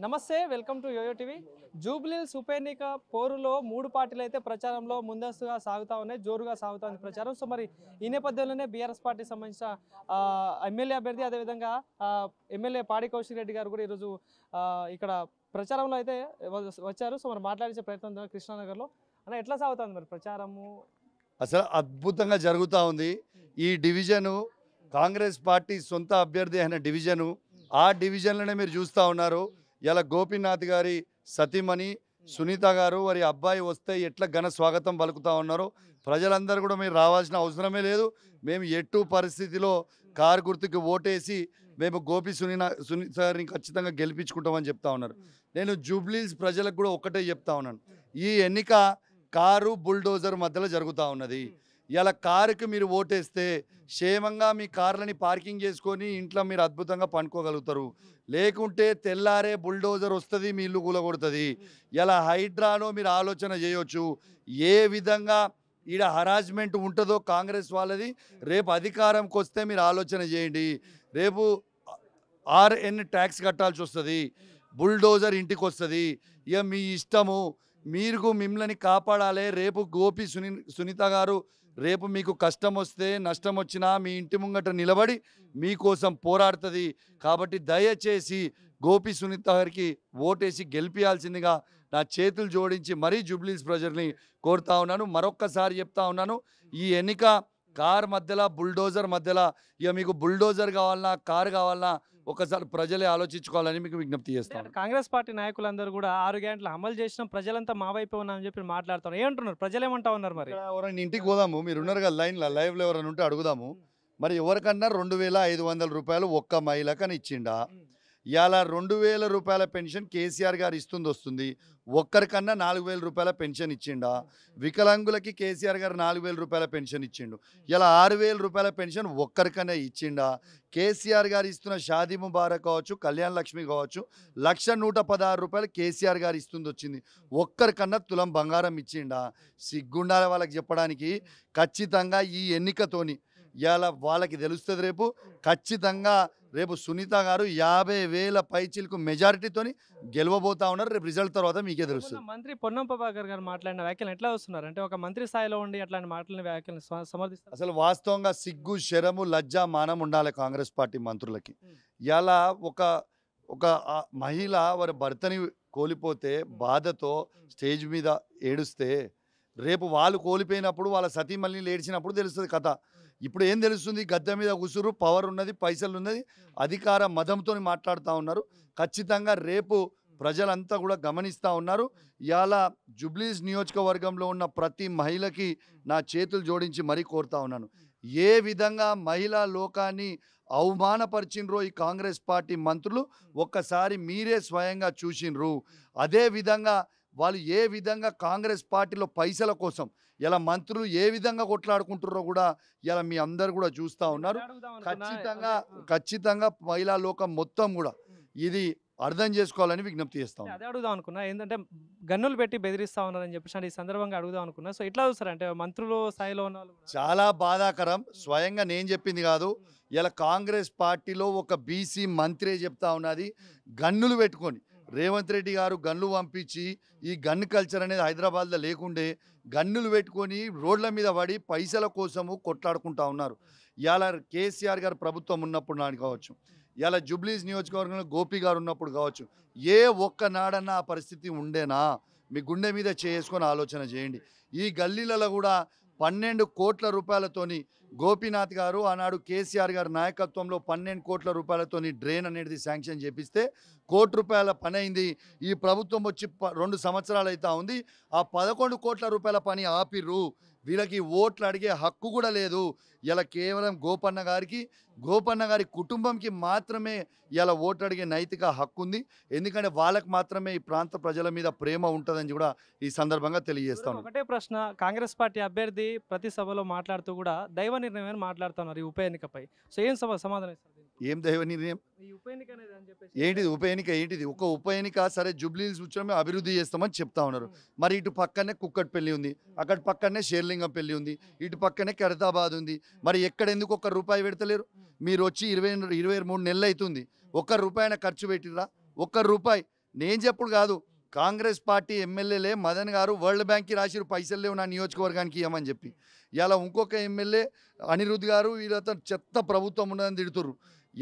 నమస్తే welcome to YOYO TV. Jubilee Hills ఉప ఎన్నిక పోరులో మూడు పార్టీలు అయితే ప్రచారంలో ముందస్తుగా సాగుతూ ఉన్నాయి, జోరుగా సాగుతుంది ప్రచారం. సో మరి ఈ నేపథ్యంలోనే బీఆర్ఎస్ పార్టీకి సంబంధించిన ఎమ్మెల్యే అభ్యర్థి, అదేవిధంగా ఎమ్మెల్యే పాడి కౌశిక్ రెడ్డి గారు కూడా ఈరోజు ఇక్కడ ప్రచారంలో అయితే వచ్చారు. సో మరి మాట్లాడించే ప్రయత్నం కృష్ణానగర్లో. అన్న, ఎట్లా సాగుతుంది మరి ప్రచారము? అసలు అద్భుతంగా జరుగుతూ ఉంది. ఈ డివిజను కాంగ్రెస్ పార్టీ సొంత అభ్యర్థి అయిన డివిజను. ఆ డివిజన్లోనే మీరు చూస్తూ ఉన్నారు. ఇలా గోపీనాథ్ గారి సతీమణి సునీత గారు వారి అబ్బాయి వస్తే ఎట్లా ఘన స్వాగతం పలుకుతూ ఉన్నారు. ప్రజలందరూ కూడా మీరు రావాల్సిన అవసరమే లేదు. మేము ఎటు పరిస్థితిలో కారు గుర్తుకి ఓటేసి మేము సునీత గారిని ఖచ్చితంగా గెలిపించుకుంటామని చెప్తా ఉన్నారు. నేను జూబ్లీహిల్స్ ప్రజలకు కూడా ఒక్కటే చెప్తా ఉన్నాను, ఈ ఎన్నిక కారు బుల్డోజర్ మధ్యలో జరుగుతూ ఉన్నది. ఇలా కారుకి మీరు ఓటేస్తే క్షేమంగా మీ కార్లని పార్కింగ్ చేసుకొని ఇంట్లో మీరు అద్భుతంగా పండుకోగలుగుతారు. లేకుంటే తెల్లారే బుల్డోజర్ వస్తుంది, మీ ఇల్లు కూలగొడుతుంది. ఇలా హైడ్రాలో మీరు ఆలోచన చేయొచ్చు ఏ విధంగా ఈడ హరాస్మెంట్ ఉంటుందో కాంగ్రెస్ వాళ్ళది. రేపు అధికారంకి వస్తే మీరు ఆలోచన చేయండి. రేపు RN ట్యాక్స్ కట్టాల్సి వస్తుంది, బుల్డోజర్ ఇంటికి వస్తుంది. ఇక మీ ఇష్టము, మీరు మిమ్మల్ని కాపాడాలి. రేపు సునీత గారు రేపు మీకు కష్టం వస్తే నష్టం వచ్చినా మీ ఇంటి ముంగట నిలబడి మీకోసం పోరాడుతుంది. కాబట్టి దయచేసి సునీత గారికి ఓటేసి గెలిపించాల్సిందిగా నా చేతులు జోడించి మరీ జూబ్లీహిల్స్ ప్రజల్ని కోరుతా ఉన్నాను. మరొక్కసారి చెప్తా ఉన్నాను, ఈ ఎన్నిక కార్ మధ్యలో బుల్డోజర్ మధ్యలో. ఇక మీకు బుల్డోజర్ కావాలన్నా కారు కావాలన్నా ఒకసారి ప్రజలే ఆలోచించుకోవాలని మీకు విజ్ఞప్తి చేస్తాను. కాంగ్రెస్ పార్టీ నాయకులందరూ కూడా 6 గంటలు అమలు చేసిన ప్రజలంతా మా వైపు ఉన్నారని చెప్పి మాట్లాడుతున్నారు. ఏమంటున్నారు ప్రజలు, ఏమంటా ఉన్నారు? మరి ఎవరైనా ఇంటికి పోదాము, మీరు ఉన్నారు కదా లైవ్లో ఎవరైనా ఉంటే అడుగుదాము. మరి ఎవరికన్నా 2500 రూపాయలు ఒక్క మహిళకని ఇచ్చిండా? ఇవాళ 2000 రూపాయల పెన్షన్ కేసీఆర్ గారు వస్తుంది. ఒక్కరికన్నా 4000 రూపాయల పెన్షన్ ఇచ్చిండా? వికలాంగులకి కేసీఆర్ గారు 4000 రూపాయల పెన్షన్ ఇచ్చిండు. ఇలా 6000 రూపాయల పెన్షన్ ఒక్కరికన్నా ఇచ్చిండా? కేసీఆర్ గారు ఇస్తున్న షాదీ ముబారక్ కావచ్చు, కళ్యాణ లక్ష్మి కావచ్చు, 1,116 రూపాయలు కేసీఆర్ గారు వచ్చింది. ఒక్కరికన్నా తులం బంగారం ఇచ్చిండా? సిగ్గుండాలి వాళ్ళకి చెప్పడానికి. ఖచ్చితంగా ఈ ఎన్నికతోని ఇవాళ వాళ్ళకి తెలుస్తుంది. రేపు ఖచ్చితంగా రేపు సునీత గారు 50,000 పైచిలకు మెజారిటీతోని గెలవబోతా ఉన్నారు. రేపు రిజల్ట్ తర్వాత మీకే తెలుస్తుంది. మంత్రి పొన్నం ప్రభాకర్ గారు మాట్లాడిన వ్యాఖ్యలు ఎట్లా వస్తున్నారు? అంటే ఒక మంత్రి స్థాయిలో ఉండి అట్లాంటి మాట్లాడిన వ్యాఖ్యలు సమర్థిస్తారు? అసలు వాస్తవంగా సిగ్గు, శరము, లజ్జ, మానం ఉండాలి కాంగ్రెస్ పార్టీ మంత్రులకి. ఇలా ఒక మహిళ వారి భర్తని కోల్పోతే బాధతో స్టేజ్ మీద ఏడుస్తే రేపు వాళ్ళు కోల్పోయినప్పుడు వాళ్ళ సతీమల్ని ఏడ్చినప్పుడు తెలుస్తుంది కథ. ఇప్పుడు ఏం తెలుస్తుంది? గద్దె మీద ఉసురు, పవర్ ఉన్నది, పైసలు ఉన్నది, అధికార మదంతో మాట్లాడుతూ ఉన్నారు. ఖచ్చితంగా రేపు ప్రజలంతా కూడా గమనిస్తూ ఉన్నారు. ఇవాళ జూబ్లీహిల్స్ నియోజకవర్గంలో ఉన్న ప్రతి మహిళకి నా చేతులు జోడించి మరీ కోరుతా ఉన్నాను, ఏ విధంగా మహిళా లోకాన్ని అవమానపరిచినరో ఈ కాంగ్రెస్ పార్టీ మంత్రులు ఒక్కసారి మీరే స్వయంగా చూసినరు. అదేవిధంగా వాళ్ళు ఏ విధంగా కాంగ్రెస్ పార్టీలో పైసల కోసం ఇలా మంత్రులు ఏ విధంగా కొట్లాడుకుంటారో కూడా ఇలా మీ అందరు కూడా చూస్తూ ఉన్నారు. ఖచ్చితంగా మహిళా లోకం మొత్తం కూడా ఇది అర్థం చేసుకోవాలని విజ్ఞప్తి చేస్తాం. అదే అడుగుదాం అనుకున్నా, ఏంటంటే గన్నులు పెట్టి బెదిరిస్తా ఉన్నారని చెప్పేసి ఈ సందర్భంగా అడుగుదాం అనుకున్నా. సో ఎట్లా చూస్తారు అంటే మంత్రులు స్థాయిలో ఉన్న వాళ్ళు? చాలా బాధాకరం. స్వయంగా నేను చెప్పింది కాదు, ఇలా కాంగ్రెస్ పార్టీలో ఒక బీసీ మంత్రే చెప్తా ఉన్నది. గన్నులు పెట్టుకొని రేవంత్ రెడ్డి గారు గన్నులు పంపించి ఈ గన్ను కల్చర్ అనేది హైదరాబాద్లో లేకుండే గన్నులు పెట్టుకొని రోడ్ల మీద పడి పైసల కోసము కొట్లాడుకుంటా ఉన్నారు. ఇవాళ కేసీఆర్ గారు ప్రభుత్వం ఉన్నప్పుడు నాడు కావచ్చు, ఇవాళ జూబ్లీహిల్స్ నియోజకవర్గంలో గోపి గారు ఉన్నప్పుడు కావచ్చు, ఏ ఒక్క నాడన్నా ఆ పరిస్థితి ఉండేనా? మీ గుండె మీద చేసుకొని ఆలోచన చేయండి. ఈ గల్లీలలో కూడా 12 కోట్ల రూపాయలతోని గోపీనాథ్ గారు ఆనాడు కేసీఆర్ గారి నాయకత్వంలో 12 కోట్ల రూపాయలతోని డ్రైన్ అనేది శాంక్షన్ చేపిస్తే 1 కోటి రూపాయల పని అయింది. ఈ ప్రభుత్వం వచ్చి 2 సంవత్సరాలు అవుతా ఉంది. ఆ 11 కోట్ల రూపాయల పని ఆపిర్రు. వీళ్ళకి ఓట్లు అడిగే హక్కు కూడా లేదు. ఇలా కేవలం గోపన్న గారి కుటుంబంకి మాత్రమే ఇలా ఓట్లు అడిగే నైతిక హక్కు ఉంది. ఎందుకంటే వాళ్ళకి మాత్రమే ఈ ప్రాంత ప్రజల మీద ప్రేమ ఉంటుందని కూడా ఈ సందర్భంగా తెలియజేస్తాను. ఒకటే ప్రశ్న, కాంగ్రెస్ పార్టీ అభ్యర్థి ప్రతి సభలో మాట్లాడుతూ కూడా దైవ నిర్ణయం మాట్లాడుతున్నారు ఈ ఉప ఎన్నికపై. సో ఏం సమాధానం ఇస్తారు? ఏం దైవ నిర్ణయం? ఏంటిది ఉప ఎన్నిక? ఏంటిది ఒక ఉప ఎన్నిక? సరే, జూబ్లీహిల్స్ ఉత్సవం అభివృద్ధి చేస్తామని చెప్తా ఉన్నారు. మరి ఇటు పక్కనే కుక్కట్పల్లి ఉంది, అక్కడ పక్కనే షేర్లింగంపల్లి ఉంది, ఇటు పక్కనే ఖైరతాబాద్ ఉంది. మరి ఎక్కడెందుకు ఒక్క రూపాయి పెడతలేరు? మీరు వచ్చి 23 నెలలు అవుతుంది, ఒక్క రూపాయిన ఖర్చు పెట్టిరా? ఒక్క రూపాయి నేను చెప్పుడు కాదు, కాంగ్రెస్ పార్టీ ఎమ్మెల్యేలే మదన్ గారు వరల్డ్ బ్యాంక్కి రాసిరు పైసలు లేవు నా నియోజకవర్గానికి ఇవ్వమని చెప్పి. ఇలా ఇంకొక ఎమ్మెల్యే అనిరుద్ధ్ గారు వీళ్ళతో చెత్త ప్రభుత్వం ఉన్నదని తిడుతుర్రు.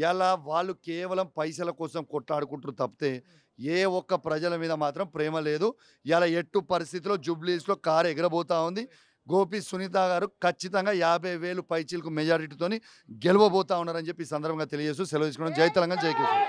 ఇలా వాళ్ళు కేవలం పైసల కోసం కొట్లాడుకుంటారు తప్పితే ఏ ఒక్క ప్రజల మీద మాత్రం ప్రేమ లేదు. ఇలా ఎట్టు పరిస్థితిలో జూబ్లీస్లో కారు ఎగరబోతా ఉంది. గోపి సునీత గారు ఖచ్చితంగా 50,000 పైచీలకు మెజారిటీతోని గెలవబోతా ఉన్నారని చెప్పి ఈ సందర్భంగా తెలియజేస్తూ సెలవు తీసుకోవడం. జై తెలంగాణ, జై కేసీఆర్.